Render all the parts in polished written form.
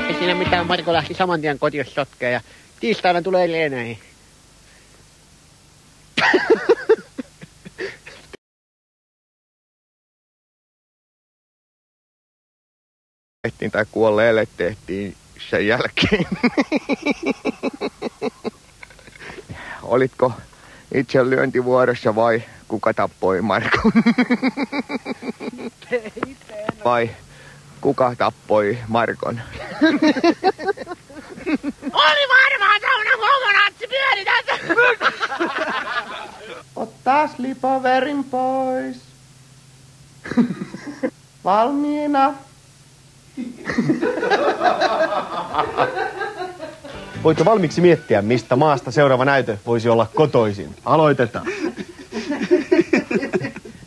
Ei siinä mitään, Marko lähti saman tien kotiin sotkeen ja tiistaina tulee lieneihin. Tehtiin tai kuolleelle tehtiin sen jälkeen. Olitko itse lyöntivuorossa vai kuka tappoi Markon? Vai kuka tappoi Markon? Oli varmaan sauna kokonaatsi pyöri tässä! Ottaa slipoverin pois. Valmiina. Voitko valmiiksi miettiä, mistä maasta seuraava näytö voisi olla kotoisin? Aloitetaan.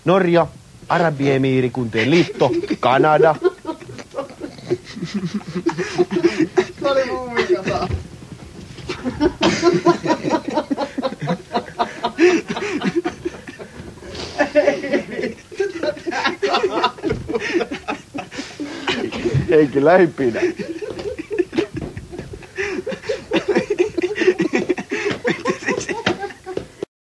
Norja, Arabiemiirikuntien liitto, Kanada. Se oli mun vikata. Ei kyllä ei pidä.